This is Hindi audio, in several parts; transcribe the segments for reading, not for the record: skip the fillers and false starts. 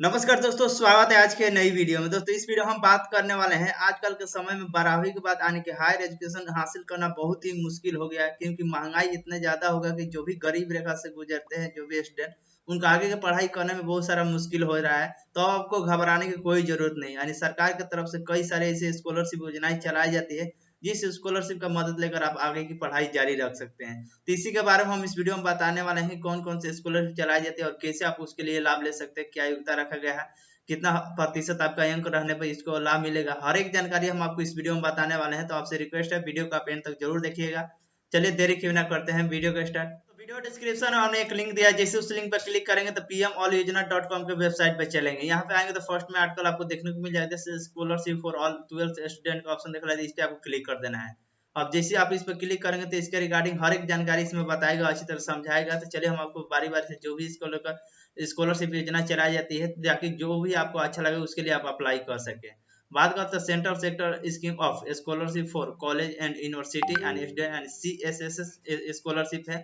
नमस्कार दोस्तों, स्वागत है आज के नई वीडियो में। दोस्तों, इस वीडियो में हम बात करने वाले हैं आजकल के समय में 12वीं के बाद यानी कि हायर एजुकेशन हासिल करना बहुत ही मुश्किल हो गया है, क्योंकि महंगाई इतना ज़्यादा हो गया कि जो भी गरीब रेखा से गुजरते हैं, जो भी स्टूडेंट, उनका आगे की पढ़ाई करने में बहुत सारा मुश्किल हो रहा है। तो आपको घबराने की कोई ज़रूरत नहीं, यानी सरकार की तरफ से कई सारे ऐसे स्कॉलरशिप योजनाएं चलाई जाती है, जिस स्कॉलरशिप का मदद लेकर आप आगे की पढ़ाई जारी रख सकते हैं। तो इसी के बारे में हम इस वीडियो में बताने वाले हैं कौन कौन से स्कॉलरशिप चलाई जाती है और कैसे आप उसके लिए लाभ ले सकते हैं, क्या योग्यता रखा गया है, कितना प्रतिशत आपका अंक रहने पर इसको लाभ मिलेगा। हर एक जानकारी हम आपको इस वीडियो में बताने वाले हैं, तो आपसे रिक्वेस्ट है वीडियो को आप एंड तक जरूर देखिएगा। चलिए देरी क्यों ना करते हैं, वीडियो को स्टार्ट। तो वीडियो डिस्क्रिप्शन में हमने एक लिंक दिया है, जैसे उस लिंक पर क्लिक करेंगे तो pmallyoजना.com के वेबसाइट पर चलेंगे। यहाँ पे आएंगे तो फर्स्ट में आर्टिकल आपको देखने को मिल जाएगा, जैसे scholarship for all 12th student का ऑप्शन दिख रहा है, इस पे आपको क्लिक कर देना है। अब जैसे आप इस पर क्लिक करेंगे तो इसके रिगार्डिंग हर एक जानकारी इसमें बताएगा, अच्छी तरह समझाएगा। तो चलिए हम आपको बारी बारी से जो भी स्कॉलरशिप योजना चलाई जाती है, ताकि जो भी आपको अच्छा लगे उसके लिए आप अप्लाई कर सके। बात करते हैं central sector scheme of scholarship for college and university and student and CSSS scholarship है,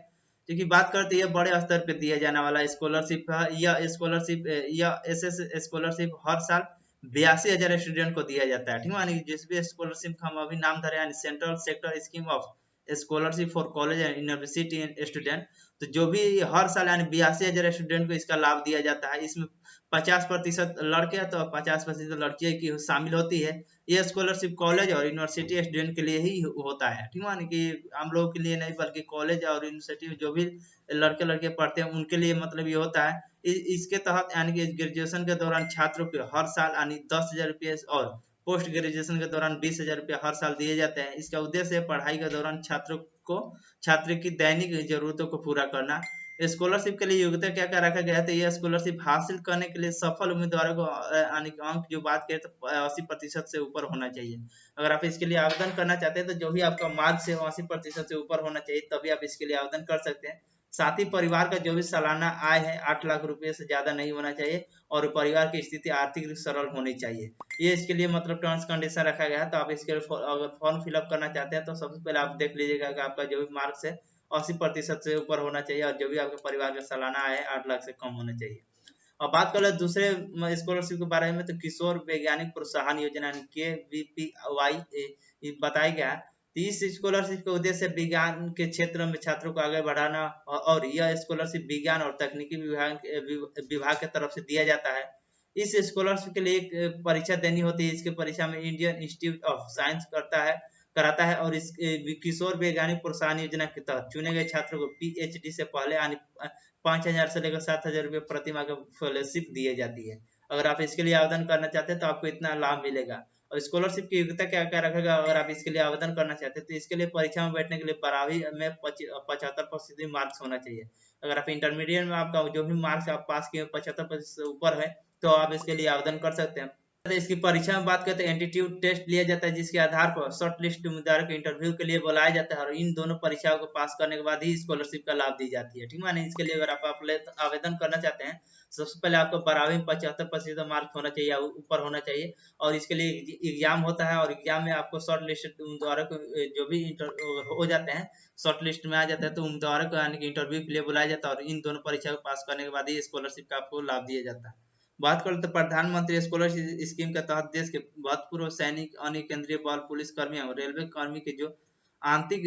क्योंकि बात करते हैं बड़े स्तर पर दिया जाने वाला स्कॉलरशिप है। यह SS स्कॉलरशिप हर साल 82,000 स्टूडेंट को दिया जाता है, ठीक है। यानी जिस भी स्कॉलरशिप का हम अभी नाम धरे, यानी central sector scheme of scholarship for college and university student, तो जो भी हर साल यानी 82,000 स्टूडेंट को इसका लाभ दिया जाता है। इसमें 50% लड़के तो 50% लड़कियां की शामिल होती है। ये स्कॉलरशिप कॉलेज और यूनिवर्सिटी स्टूडेंट के लिए ही होता है, ठीक है। कि हम लोगों के लिए नहीं, बल्कि कॉलेज और यूनिवर्सिटी जो भी लड़के लड़के पढ़ते हैं उनके लिए मतलब ये होता है। इसके तहत यानी कि ग्रेजुएशन के दौरान छात्रों को हर साल यानी 10,000 रुपये और पोस्ट ग्रेजुएशन के दौरान 20,000 रुपये हर साल दिए जाते हैं। इसका उद्देश्य पढ़ाई के दौरान छात्रों को छात्र की दैनिक जरूरतों को पूरा करना। स्कॉलरशिप के लिए योग्यता क्या क्या रखा गया है, तो यह स्कॉलरशिप हासिल करने के लिए सफल उम्मीदवारों को यानी कि अंक जो बात करें तो 80% से ऊपर होना चाहिए। अगर आप इसके लिए आवेदन करना चाहते हैं तो जो भी आपका मार्क्स है वो 80% से ऊपर होना चाहिए, तभी आप इसके लिए आवेदन कर सकते हैं। साथ ही परिवार का जो भी सालाना आय है 8 लाख रुपए से ज्यादा नहीं होना चाहिए, और परिवार की स्थिति आर्थिक रूप से सरल होनी चाहिए। ये इसके लिए मतलब टर्म्स कंडीशन रखा गया है। तो आप इसके लिए अगर फॉर्म फिलअप करना चाहते हैं तो सबसे पहले आप देख लीजिएगा कि आपका जो भी मार्क्स है 80% से ऊपर होना चाहिए, और जो भी आपके परिवार का सालाना आय है 8 लाख से कम होना चाहिए। और बात कर ले दूसरे स्कॉलरशिप के बारे में, तो किशोर वैज्ञानिक प्रोत्साहन योजना KVPY बताया गया है। तो इस स्कॉलरशिप का उद्देश्य विज्ञान के क्षेत्र में छात्रों को आगे बढ़ाना, और यह स्कॉलरशिप विज्ञान और तकनीकी विभाग की तरफ से दिया जाता है। इस स्कॉलरशिप के लिए एक परीक्षा देनी होती है। इसके परीक्षा में इंडियन इंस्टीट्यूट ऑफ साइंस कराता है, और इस किशोर वैज्ञानिक प्रोत्साहन योजना के तहत चुने गए छात्रों को PhD से पहले यानी 5,000 से लेकर 7,000 रुपये प्रति माह की फेलोशिप दी जाती है। अगर आप इसके लिए आवेदन करना चाहते हैं तो आपको इतना लाभ मिलेगा। और स्कॉलरशिप की योग्यता क्या क्या रखेगा, अगर आप इसके लिए आवेदन करना चाहते हैं तो इसके लिए परीक्षा में बैठने के लिए 12वीं में 75% मार्क्स होना चाहिए। अगर आप इंटरमीडिएट में आपका जो भी मार्क्स आप पास किए 75% से ऊपर है तो आप इसके लिए आवेदन कर सकते हैं। तो इसकी परीक्षा में बात करते हैं, एंटीट्यूड टेस्ट लिया जाता है, जिसके आधार पर शॉर्ट लिस्ट उम्मीदवारों को इंटरव्यू के लिए बुलाया जाता है, और इन दोनों परीक्षाओं को पास करने के बाद ही स्कॉलरशिप का लाभ दी जाती है, ठीक है। इसके लिए अगर आप आवेदन करना चाहते हैं, सबसे पहले आपको 12वीं में 75% मार्क्स होना चाहिए, ऊपर होना चाहिए। और इसके लिए एग्जाम होता है, और एग्जाम में आपको शॉर्ट लिस्ट उम्मीदवारों को जो भी हो जाते हैं, शॉर्ट लिस्ट में आ जाता है, तो उम्मीदवारों को यानी कि इंटरव्यू के लिए बुलाया जाता है, और इन दोनों परीक्षा को पास करने के बाद ही स्कॉलरशिप का आपको लाभ दिया जाता है। बात करें तो प्रधानमंत्री स्कॉलरशिप स्कीम के तहत देश के भूतपूर्व सैनिक, अन्य केंद्रीय बल, पुलिस कर्मी और रेलवे कर्मी के जो आंतरिक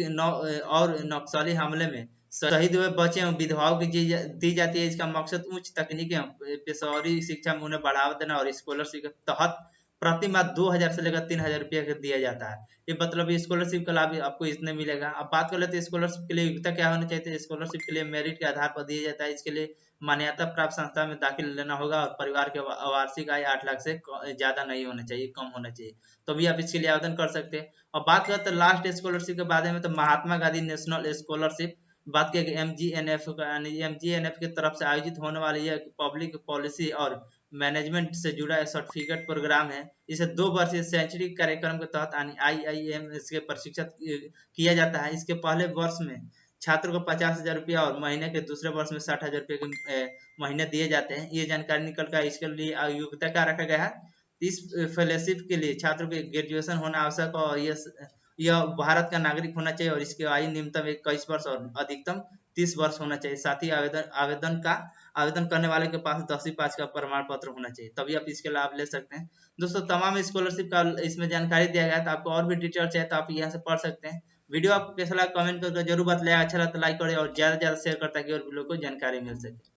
और नक्सली हमले में शहीद हुए बच्चे एवं विधवाओं की दी जाती है। इसका मकसद उच्च तकनीकी एवं पेशेवरी शिक्षा में उन्हें बढ़ावा देना, और स्कॉलरशिप के तहत प्रति माह 2,000 से लेकर 3,000 रुपये दिया जाता है। ये मतलब स्कॉलरशिप का लाभ आपको इसने मिलेगा। अब बात कर लेते हैं स्कॉलरशिप के लिए योग्यता क्या होनी चाहिए। स्कॉलरशिप के लिए मेरिट के आधार पर दिया जाता है। इसके लिए मान्यता प्राप्त संस्था में दाखिल लेना होगा, और परिवार के वार्षिक आय 8 लाख से ज्यादा नहीं होना चाहिए, कम होना चाहिए, तो भी आप इसके लिए आवेदन कर सकते हैं। और बात करते हैं लास्ट स्कॉलरशिप के बारे में, तो महात्मा गांधी नेशनल स्कॉलरशिप बात किया कि MGNF का, यानी MGNF की तरफ से आयोजित होने वाली यह पब्लिक पॉलिसी और मैनेजमेंट से जुड़ा सर्टिफिकेट प्रोग्राम है। इसे 2 वर्षीय शैक्षणिक कार्यक्रम के तहत यानी IIM इसके प्रशिक्षित किया जाता है। इसके पहले वर्ष में छात्र को 50,000 रुपया और महीने के दूसरे वर्ष में 60,000 रुपये के महीने दिए जाते हैं। ये जानकारी निकल कर इसके लिए योग्यता क्या रखा गया है। इस फेलोशिप के लिए छात्रों के ग्रेजुएशन होना आवश्यक, और ये यह भारत का नागरिक होना चाहिए और इसकी आयु न्यूनतम 21 वर्ष और अधिकतम 30 वर्ष होना चाहिए। साथ ही आवेदन करने वाले के पास 10वीं पास का प्रमाण पत्र होना चाहिए, तभी आप इसके लाभ ले सकते हैं। दोस्तों तमाम स्कॉलरशिप का इसमें जानकारी दिया गया है, तो आपको और भी डिटेल चाहिए तो आप यहाँ से पढ़ सकते हैं। वीडियो आपको कैसा लगा कमेंट करके जरूर बताइए, अच्छा लगा तो लाइक करें और ज्यादा से ज्यादा शेयर करें ताकि और भी लोगों को जानकारी मिल सके।